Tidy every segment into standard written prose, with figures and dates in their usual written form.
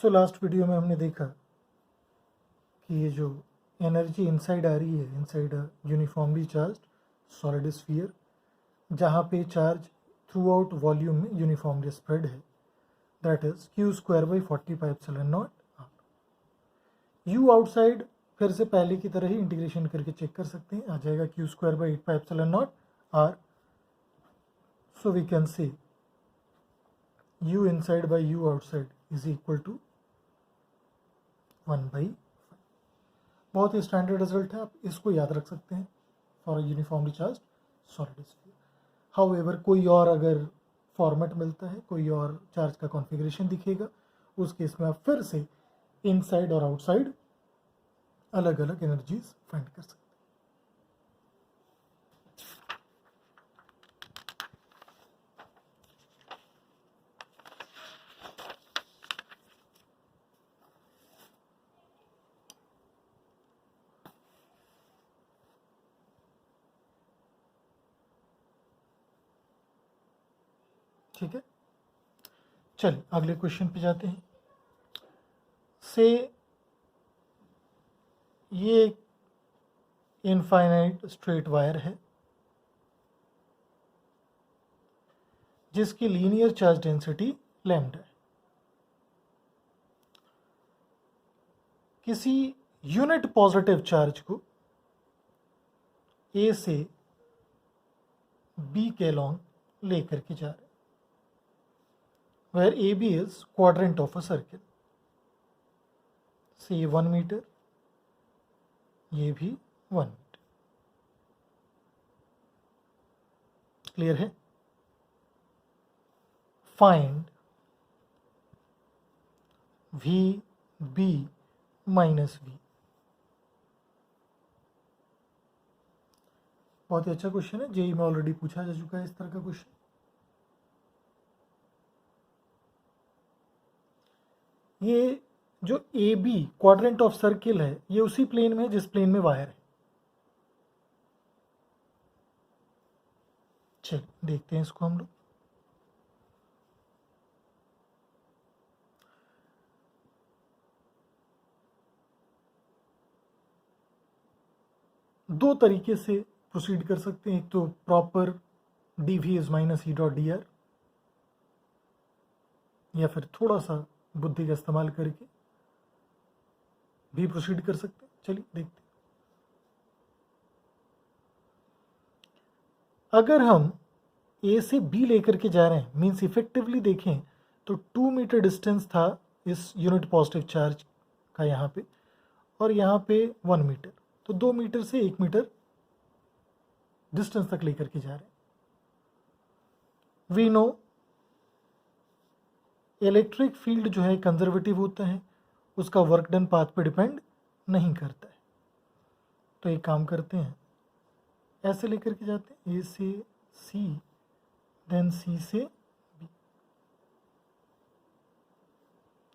So last video में हमने देखा कि ये जो एनर्जी इनसाइड आ रही है, inside a uniformly charged solid sphere, जहाँ पे चार्ज थ्रू आउट वॉल्यूम में यूनिफॉर्मली स्प्रेड है, that is q²/40πε0 r। u outside फिर से पहले की तरह ही इंटीग्रेशन करके चेक कर सकते हैं, आ जाएगा q²/8πε0 r। So we can say u inside by u outside is equal to 1/5। बहुत ही स्टैंडर्ड रिजल्ट है, आप इसको याद रख सकते हैं for uniformly charged solid sphere. However कोई और अगर फॉर्मेट मिलता है, कोई और चार्ज का कॉन्फ़िगरेशन दिखेगा, उस केस में आप फिर से इनसाइड और आउटसाइड अलग अलग एनर्जीज फाइंड कर सकते हैं। ठीक है, चलिए अगले क्वेश्चन पे जाते हैं। से ये एक इनफाइनाइट स्ट्रेट वायर है जिसकी लीनियर चार्ज डेंसिटी लैम्डा है। किसी यूनिट पॉजिटिव चार्ज को ए से बी के लॉन्ग लेकर के जा रहे हैं, where AB is quadrant of a circle, से 1 मीटर, ये भी 1 मीटर। क्लियर है? Find VB minus V। बहुत ही अच्छा क्वेश्चन है, जेई में ऑलरेडी पूछा जा चुका है इस तरह का क्वेश्चन। ये जो A B quadrant of circle है, ये उसी प्लेन में है जिस प्लेन में वायर है। चलिए देखते हैं इसको हम लोग। दो तरीके से प्रोसीड कर सकते हैं, एक तो proper dv is minus E dot D R, या फिर थोड़ा सा बुद्धि का इस्तेमाल करके भी प्रोसीड कर सकते हैं। चलिए देखते हैं। अगर हम ए से बी लेकर के जा रहे हैं, मीन्स इफेक्टिवली देखें तो 2 मीटर डिस्टेंस था इस यूनिट पॉजिटिव चार्ज का यहाँ पे, और यहाँ पे 1 मीटर, तो 2 मीटर से 1 मीटर डिस्टेंस तक लेकर के जा रहे हैं। वी नो इलेक्ट्रिक फील्ड जो है कंजर्वेटिव होता है, उसका वर्क डन पाथ पे डिपेंड नहीं करता है। तो एक काम करते हैं, ऐसे लेकर के जाते हैं, ए से सी, देन सी से बी,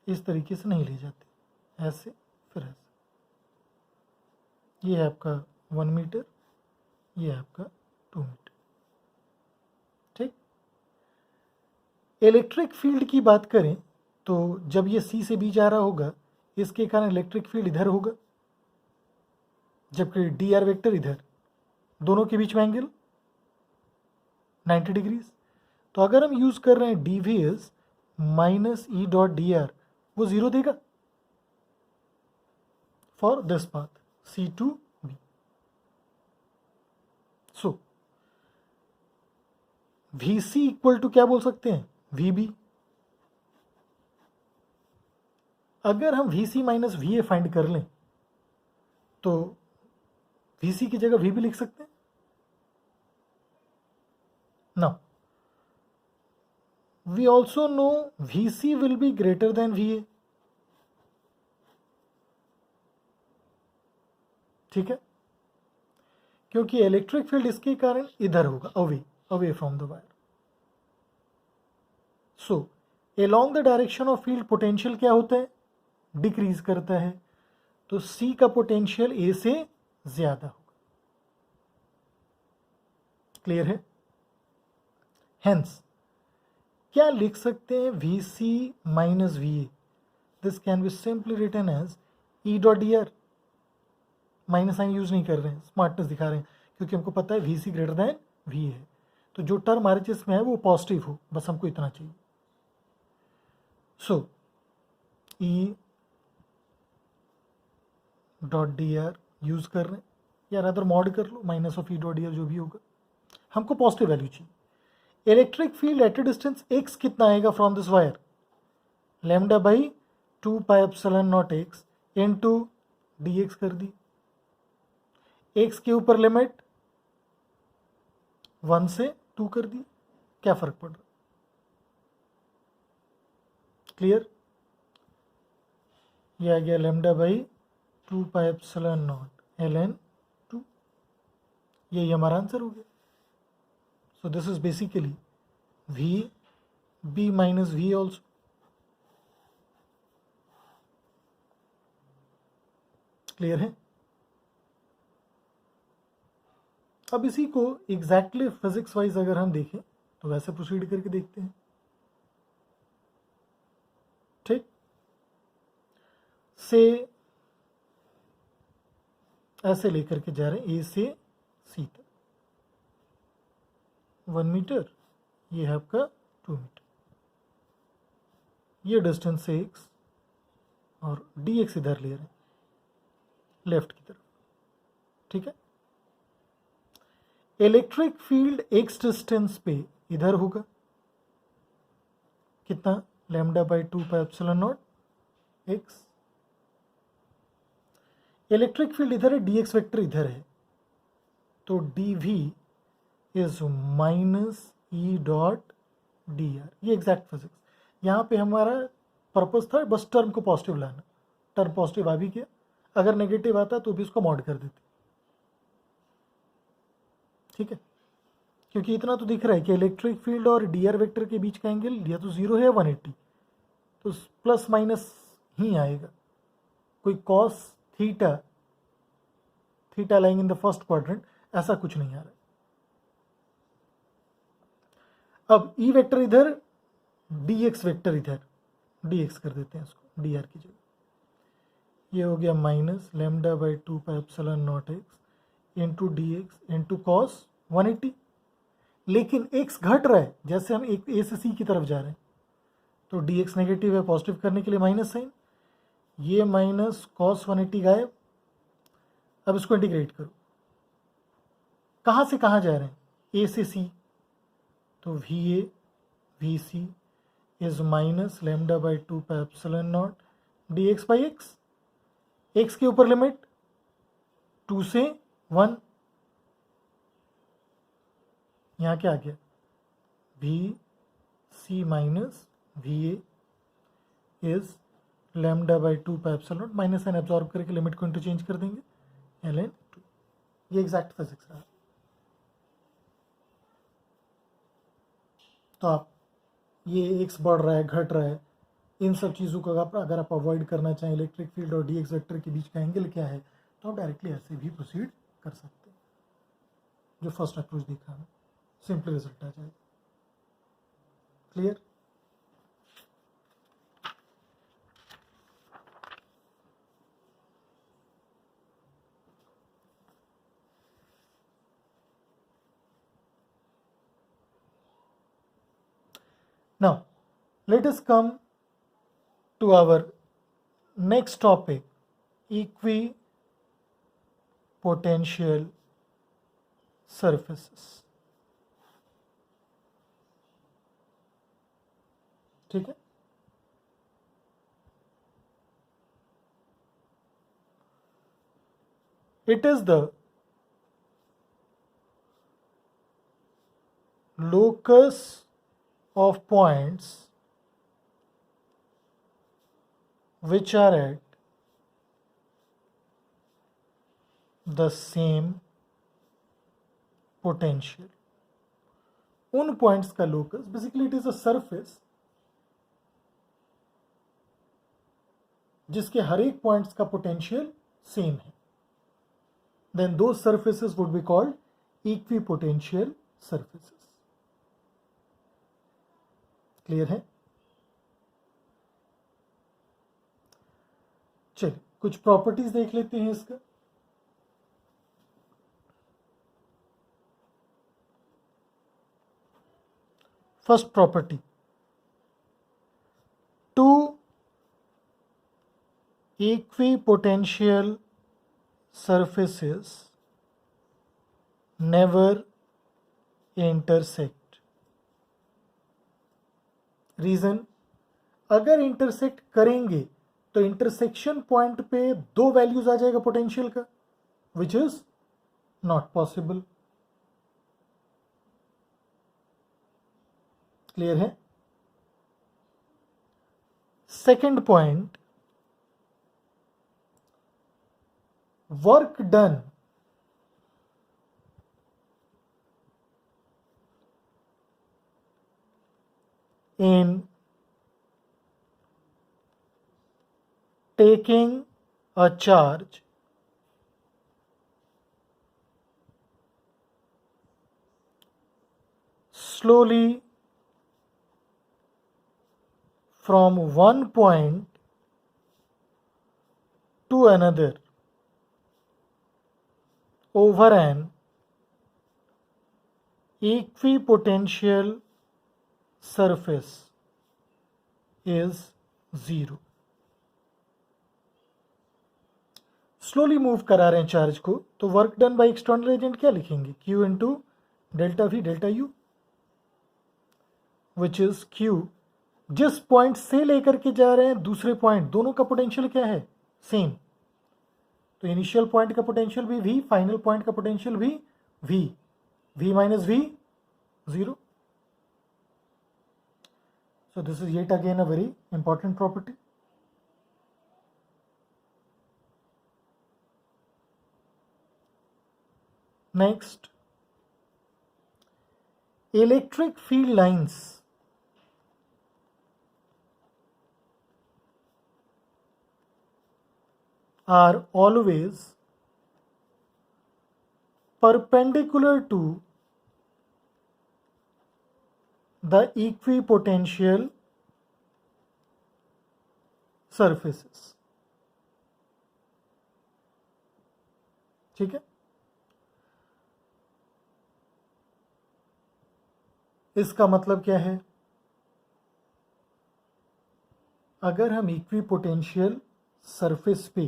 इस तरीके से नहीं ले जाते, ऐसे फिर ऐसे। ये है आपका 1 मीटर, ये है आपका 2 मीटर। ठीक, इलेक्ट्रिक फील्ड की बात करें तो जब ये सी से बी जा रहा होगा, इसके कारण इलेक्ट्रिक फील्ड इधर होगा, जबकि डी आर वेक्टर इधर, दोनों के बीच में एंगल 90 डिग्रीज। तो अगर हम यूज कर रहे हैं D V is minus E dot D R, वो 0 देगा for this path C to B. So V C equal to क्या बोल सकते हैं, वी बी। अगर हम V C minus V A find कर लें तो वी सी की जगह वी बी लिख सकते हैं ना। We also know V C will be greater than V A. ठीक है, क्योंकि इलेक्ट्रिक फील्ड इसके कारण इधर होगा, away from the wire. So along the direction of field potential क्या होता है, डिक्रीज करता है। तो सी का पोटेंशियल ए से ज्यादा होगा। क्लियर है? हेंस क्या लिख सकते हैं, V C minus V A, this can be simply written as E dot D R. Minus sign use नहीं कर रहे हैं, स्मार्टनेस दिखा रहे हैं, क्योंकि हमको पता है V C greater than V है, तो जो टर्म RHS में है वो पॉजिटिव हो, बस हमको इतना चाहिए। So e dot D r use कर रहे हैं, या अदर मॉड कर लो, minus of e dot D r जो भी होगा, हमको पॉजिटिव वैल्यू चाहिए। Electric field at a distance x कितना आएगा from this wire, lambda by 2 pi epsilon naught x into dx कर दी। x के ऊपर लिमिट 1 से 2 कर दी, क्या फर्क पड़ रहा, क्लियर? ये आ गया lambda by 2 pi epsilon not ln2, यही हमारा आंसर हो गया। So this is basically v b minus v also. Clear है? अब इसी को एग्जैक्टली फिजिक्स वाइज अगर हम देखें तो वैसे प्रोसीड करके देखते हैं, ठीक? से ऐसे लेकर के जा रहे हैं, ए से सी तक 1 मीटर, ये है आपका 2 मीटर, ये डिस्टेंस है x और dx इधर ले रहे हैं लेफ्ट की तरफ, ठीक है? इलेक्ट्रिक फील्ड x डिस्टेंस पे इधर होगा कितना, lambda by 2 pi epsilon naught x। Electric field इधर है, dx वेक्टर इधर है, तो dv is minus E dot D R. ये एग्जैक्ट फिजिक्स, यहाँ पे हमारा पर्पस था बस टर्म को पॉजिटिव लाना, टर्म पॉजिटिव आ भी गया, अगर नेगेटिव आता तो भी उसको मॉड कर देते, ठीक है? क्योंकि इतना तो दिख रहा है कि इलेक्ट्रिक फील्ड और डी आर वेक्टर के बीच का एंगल या तो 0 है या 180, तो प्लस माइनस ही आएगा, कोई cos theta lying in the first quadrant ऐसा कुछ नहीं आ रहा है। अब ई वेक्टर इधर, dx वेक्टर इधर, dx कर देते हैं इसको dr की जगह, ये हो गया minus lambda by 2 pi epsilon naught x into dx into cos 180। लेकिन x घट रहा है, जैसे हम एक a से c की तरफ जा रहे हैं, तो dx नेगेटिव है, पॉजिटिव करने के लिए माइनस साइन, ये माइनस कॉस 180 गायब। अब इसको इंटीग्रेट करो, कहाँ से कहाँ जा रहे हैं, a से c, तो va vc is minus lambda by 2 pi epsilon not dx by x के ऊपर लिमिट 2 से 1, यहाँ क्या आ गया, vc minus va is lambda by 2 pi epsilon naught, minus sign absorb करके लिमिट को इंटरचेंज कर देंगे ln2। ये एग्जैक्ट फिजिक्स रहा। तो आप ये x बढ़ रहा है घट रहा है, इन सब चीज़ों को अगर आप अवॉइड करना चाहें, इलेक्ट्रिक फील्ड और dx वेक्टर के बीच का एंगल क्या है, तो आप डायरेक्टली ऐसे भी प्रोसीड कर सकते हैं, जो फर्स्ट अप्रोच देखा है, सिंपल रिजल्ट आ जाएगा। Clear? Now, let us come to our next topic, equipotential surfaces. ठीक है? It is the locus of points which are at the same potential. उन पॉइंट्स का locus, basically it is a surface जिसके हर एक points का potential same है, then those surfaces would be called equipotential surfaces. Clear है? चलिए कुछ प्रॉपर्टीज देख लेते हैं इसका। First property, two equipotential surfaces never intersect। Reason, अगर इंटरसेक्ट करेंगे तो इंटरसेक्शन पॉइंट पे दो वैल्यूज आ जाएगा पोटेंशियल का, which is not possible. Clear है? Second point, work done in taking a charge slowly from one point to another over an equipotential surface is zero। Slowly move करा रहे हैं charge को, तो work done by external agent क्या लिखेंगे? Q into delta V delta U, which is Q। जिस point से लेकर के जा रहे हैं दूसरे पॉइंट, दोनों का पोटेंशियल क्या है? सेम। तो इनिशियल पॉइंट का पोटेंशियल भी V, फाइनल पॉइंट का पोटेंशियल भी V, V minus V, zero. So this is yet again a very important property. Next, electric field lines are always perpendicular to the equipotential surfaces। ठीक है? इसका मतलब क्या है? अगर हम इक्विपोटेंशियल सरफेस पे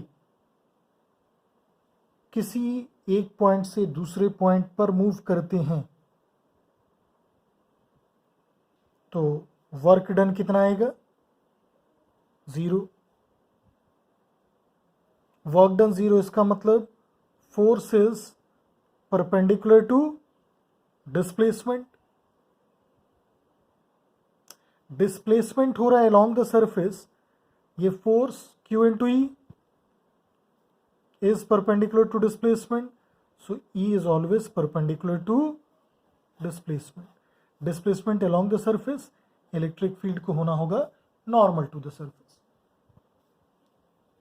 किसी एक पॉइंट से दूसरे पॉइंट पर मूव करते हैं तो वर्क डन कितना आएगा? जीरो। वर्क डन जीरो, इसका मतलब force is perpendicular to displacement. Displacement हो रहा है along द सरफेस, ये force Q into E is perpendicular to displacement, so E is always perpendicular to displacement। displacement along the surface, electric field को होना होगा normal to the surface.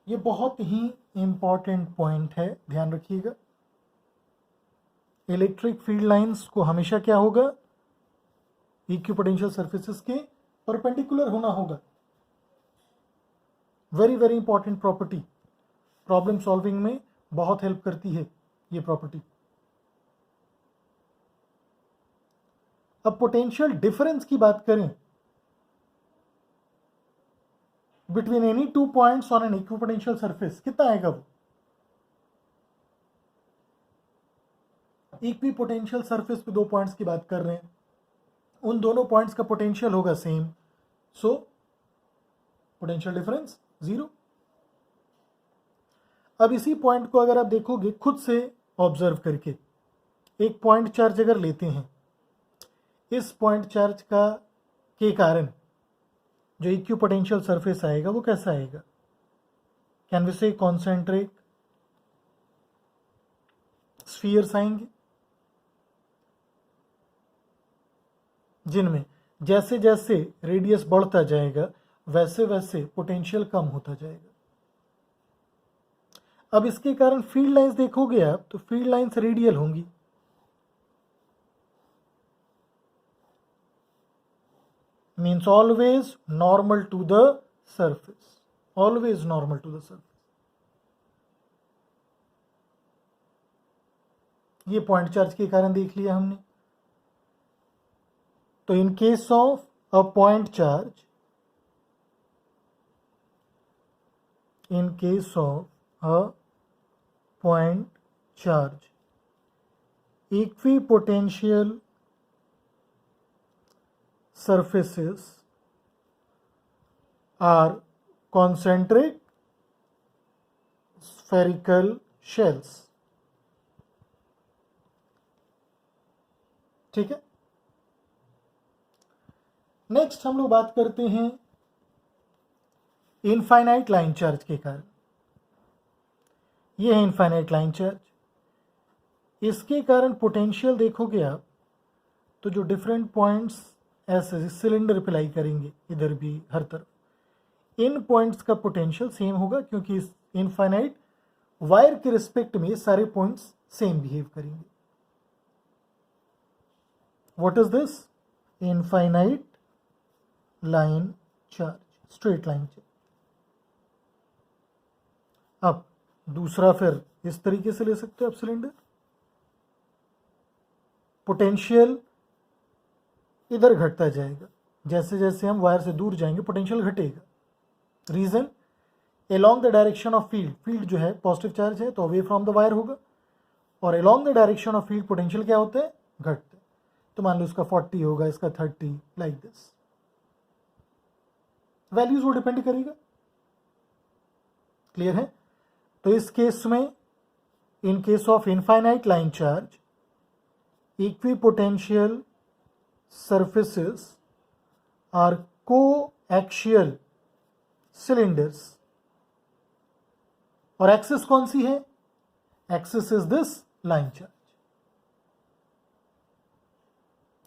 ये बहुत ही important point है, ध्यान रखिएगा। इलेक्ट्रिक फील्ड लाइंस को हमेशा क्या होगा? इक्विपोटेंशियल सरफेसेस के परपेंडिकुलर होना होगा। Very very important property, problem solving में बहुत हेल्प करती है ये प्रॉपर्टी। अब पोटेंशियल डिफरेंस की बात करें between any two points on an equipotential surface, कितना आएगा वो? इक्विपोटेंशियल सरफेस पे दो पॉइंट्स की बात कर रहे हैं, उन दोनों पॉइंट्स का पोटेंशियल होगा same, so potential difference zero. अब इसी पॉइंट को अगर आप देखोगे खुद से ऑब्जर्व करके, एक पॉइंट चार्ज अगर लेते हैं, इस पॉइंट चार्ज का के कारण जो इक्विपोटेंशियल सरफेस आएगा वो कैसा आएगा? कैन वी से कॉन्सेंट्रिक स्फीयर्स आएंगे, जिनमें जैसे जैसे रेडियस बढ़ता जाएगा वैसे वैसे पोटेंशियल कम होता जाएगा। अब इसके कारण फील्ड लाइंस देखोगे आप तो फील्ड लाइंस रेडियल होंगी। Means always normal to the surface, always normal to the surface. ये पॉइंट चार्ज के कारण देख लिया हमने। तो in case of a point charge, in case of a point charge, equipotential surfaces are concentric spherical shells। ठीक है। Next हम लोग बात करते हैं इनफाइनाइट लाइन चार्ज के कारण। ये है इनफाइनाइट लाइन चार्ज। इसके कारण पोटेंशियल देखोगे आप तो जो डिफरेंट पॉइंट्स ऐसे सिलेंडर पे लाई करेंगे, इधर भी हर तरफ, इन पॉइंट्स का पोटेंशियल सेम होगा, क्योंकि इस इनफाइनाइट वायर के रिस्पेक्ट में सारे पॉइंट्स सेम बिहेव करेंगे। What is this? Infinite line charge, straight line charge. अब दूसरा फिर इस तरीके से ले सकते हो आप सिलेंडर, पोटेंशियल इधर घटता जाएगा, जैसे जैसे हम वायर से दूर जाएंगे पोटेंशियल घटेगा। Reason, along the direction of field, field जो है पॉजिटिव चार्ज है तो अवे फ्रॉम द वायर होगा, और along the direction of field potential क्या होता है? घटता है। तो मान लो इसका 40 होगा, इसका 30, लाइक दिस। वैल्यूज वो डिपेंड करेगा। क्लियर है? तो इस केस में, इन case of infinite line charge, equipotential surfaces are coaxial cylinders, और एक्सिस कौन सी है? Axis is this line charge.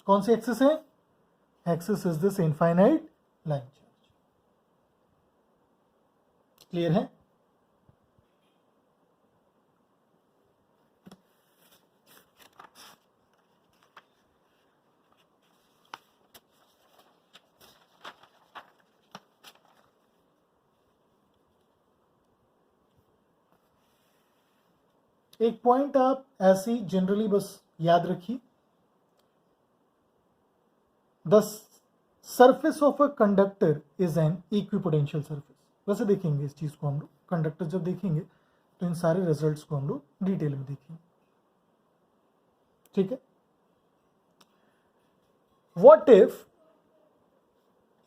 कौन सी एक्सिस है? Axis is this infinite line charge. Clear है? एक पॉइंट आप ऐसे ही जनरली बस याद रखिए, the surface of a conductor is an equipotential surface. वैसे देखेंगे इस चीज को हम लोग, कंडक्टर जब देखेंगे तो इन सारे रिजल्ट्स को हम लोग डिटेल में देखेंगे। ठीक है। What if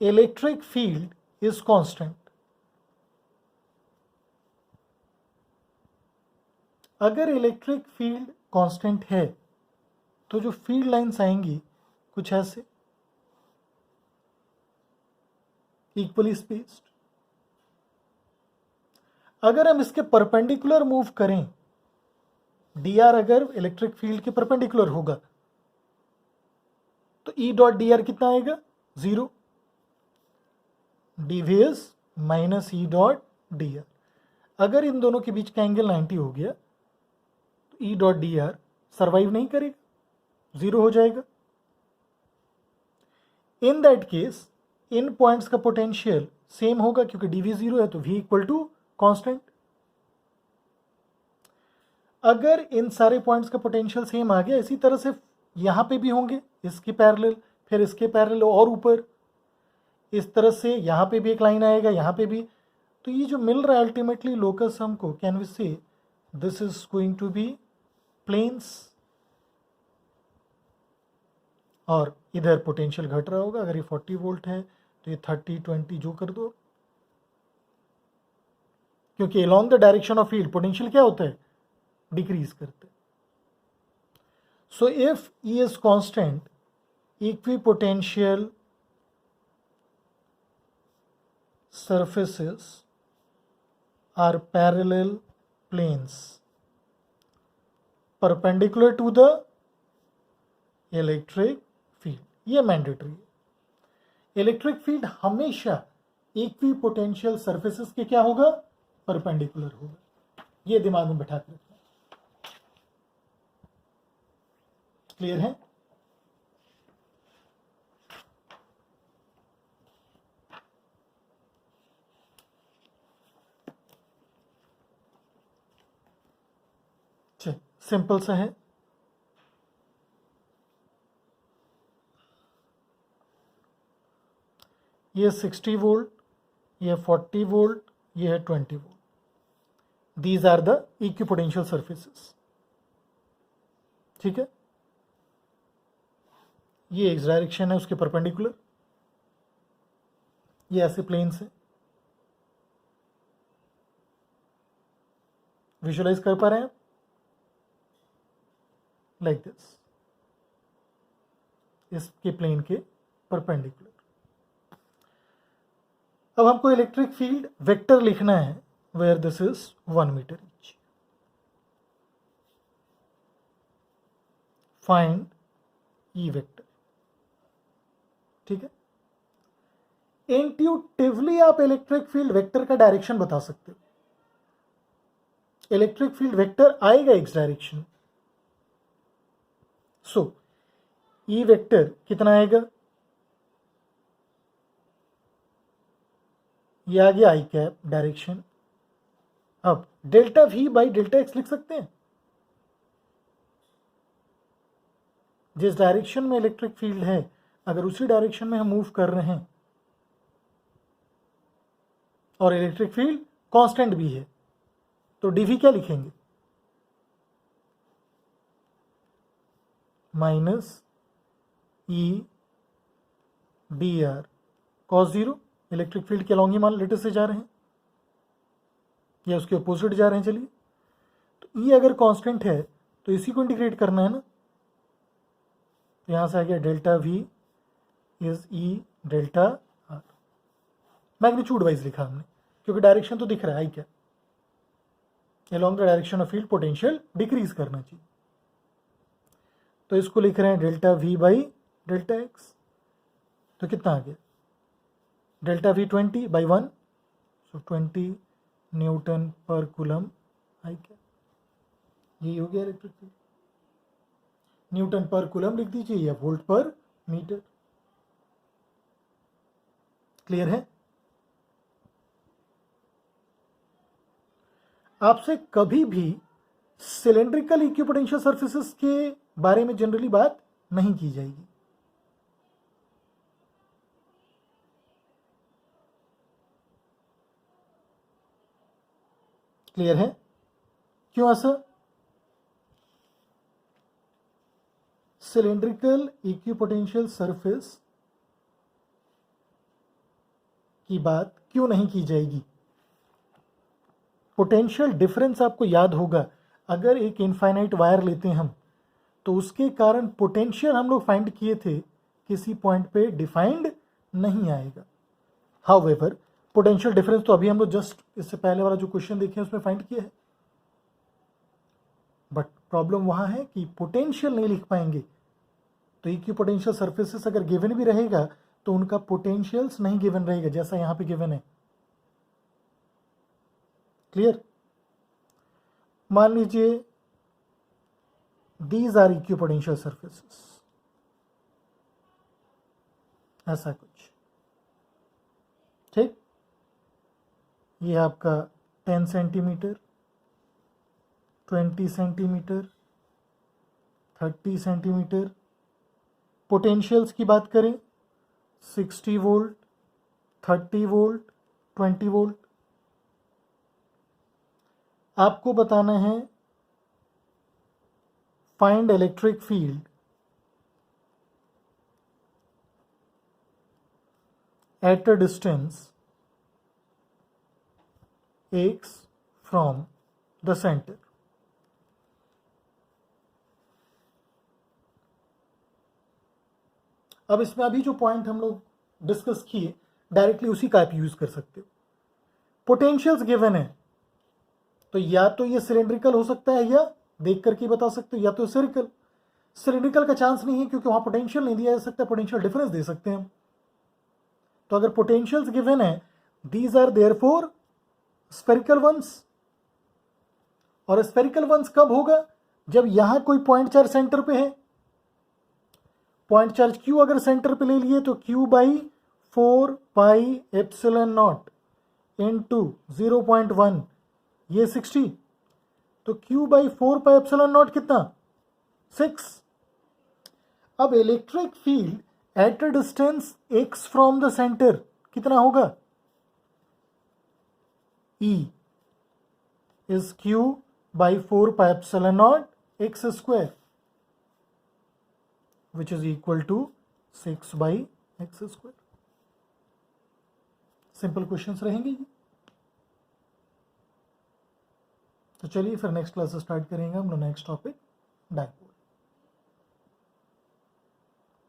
electric field is constant? अगर इलेक्ट्रिक फील्ड कांस्टेंट है तो जो फील्ड लाइंस आएंगी कुछ ऐसे, इक्वली स्पेस्ड। अगर हम इसके परपेंडिकुलर मूव करें, dr अगर इलेक्ट्रिक फील्ड के परपेंडिकुलर होगा तो E डॉट dr कितना आएगा? 0। dv is minus E dot dr। अगर इन दोनों के बीच का एंगल 90 हो गया तो E डॉट dr सर्वाइव नहीं करेगा, 0 हो जाएगा। In that case in points का पोटेंशियल सेम होगा, क्योंकि dv 0 है तो v इक्वल टू कांस्टेंट। अगर इन सारे पॉइंट्स का पोटेंशियल सेम आ गया, इसी तरह से यहां पे भी होंगे, इसके पैरेलल, फिर इसके पैरेलल और ऊपर, इस तरह से यहां पे भी एक लाइन आएगा, यहां पे भी। तो ये जो मिल रहा है अल्टीमेटली लोकस हमको, can we say this is going to be planes, और इधर पोटेंशियल घट रहा होगा। अगर ये 40 वोल्ट है तो ये 30, 20 जो कर दो, क्योंकि along the direction of field potential क्या होता है? डिक्रीज करते। So if E is constant, equipotential surfaces are parallel planes perpendicular to the electric field। ये मैंडेटरी है। इलेक्ट्रिक फील्ड हमेशा इक्विपोटेंशियल सरफेसेस के क्या होगा? परपेंडिकुलर होगा। ये दिमाग में बैठा के रखना। क्लियर है? सिंपल सा है। ये 60 वोल्ट, ये 40 वोल्ट, ये है 20 volt. These are the equipotential surfaces. ठीक है, ये एक्स डायरेक्शन है उसके परपेंडिकुलर, ये ऐसे प्लेन्स है. विजुअलाइज कर पा रहे हैं लाइक दिस, इसके प्लेन के परपेंडिकुलर. अब हमको इलेक्ट्रिक फील्ड वेक्टर लिखना है where this is 1 metre each. Find E vector. ठीक है, इंट्यूटिवली आप इलेक्ट्रिक फील्ड वेक्टर का डायरेक्शन बता सकते हो. इलेक्ट्रिक फील्ड वेक्टर आएगा X direction. So E vector कितना आएगा, ये आ गया आई कैप डायरेक्शन. अब delta V by delta X लिख सकते हैं. जिस डायरेक्शन में इलेक्ट्रिक फील्ड है अगर उसी डायरेक्शन में हम मूव कर रहे हैं और इलेक्ट्रिक फील्ड कांस्टेंट भी है तो डीवी क्या लिखेंगे, minus E D R cos zero. Electric field के अलॉन्ग ही मान लेटर से जा रहे हैं या उसके अपोजिट जा रहे हैं. चलिए, तो ई अगर कांस्टेंट है तो इसी को इंटीग्रेट करना है ना. तो यहां से आ गया delta we is E delta R. Magnitude wise लिखा हमने क्योंकि डायरेक्शन तो दिख रहा है. आई क्या, along the direction of field potential decrease करना चाहिए. तो इसको लिख रहे हैं delta V by delta x. तो कितना आ गया, delta we 20 by 1, so 20 Newton पर कूलम. आई क्या, यही हो गया इलेक्ट्रिक फील्ड. न्यूटन पर कूलम लिख दीजिए या वोल्ट पर मीटर. क्लियर है. आपसे कभी भी सिलेंड्रिकल इक्विपोटेंशियल सर्फेसेस के बारे में जनरली बात नहीं की जाएगी. क्लियर है. क्यों ऐसा, सिलेंड्रिकल इक्विपोटेंशियल सरफेस की बात क्यों नहीं की जाएगी. पोटेंशियल डिफरेंस आपको याद होगा, अगर एक इनफाइनाइट वायर लेते हैं हम तो उसके कारण पोटेंशियल हम लोग फाइंड किए थे किसी पॉइंट पे डिफाइंड नहीं आएगा. हाउएवर पोटेंशियल डिफरेंस तो अभी हम लोग जस्ट इससे पहले वाला जो क्वेश्चन देखे उसमें फाइंड किया है. बट प्रॉब्लम वहां है कि पोटेंशियल नहीं लिख पाएंगे. तो इक्विपोटेंशियल सर्फेसेस अगर गिवन भी रहेगा तो उनका पोटेंशियल्स नहीं गिवन रहेगा जैसा यहां पे गिवन है. क्लियर. मान लीजिए दीज आर इक्विपोटेंशियल सर्फेसेस, ऐसा कुछ. ठीक, ये आपका 10 सेंटीमीटर, 20 सेंटीमीटर, 30 सेंटीमीटर. पोटेंशियल्स की बात करें 60 वोल्ट, 30 वोल्ट, 20 वोल्ट. आपको बताना है find electric field at a distance x from the centre. अब इसमें अभी जो पॉइंट हम लोग डिस्कस किए डायरेक्टली उसी का आप यूज कर सकते हो. पोटेंशियल्स गिवन है तो या तो ये सिलेंड्रिकल हो सकता है या देख करके बता सकते हो या तो स्फेरिकल. सिलेंड्रिकल का चांस नहीं है क्योंकि वहां पोटेंशियल नहीं दिया जा सकता, पोटेंशियल डिफरेंस दे सकते हैं हम. तो अगर पोटेंशियल्स गिवन है these are therefore spherical ones. और स्फेरिकल वंस कब होगा, जब यहां कोई पॉइंट चार्ज सेंटर पे है. पॉइंट चार्ज Q अगर सेंटर पे ले लिए तो Q by 4 pi epsilon not into 0.1, ये 60. तो Q by 4 pi epsilon not कितना, 6. अब electric field at a distance x from the centre कितना होगा? E is Q by 4 pi epsilon naught x square, which is equal to 6 by x square. Simple questions रहेंगे ये. तो चलिए फिर next class start करेंगे हम लोग नेक्स्ट टॉपिक डायपोल.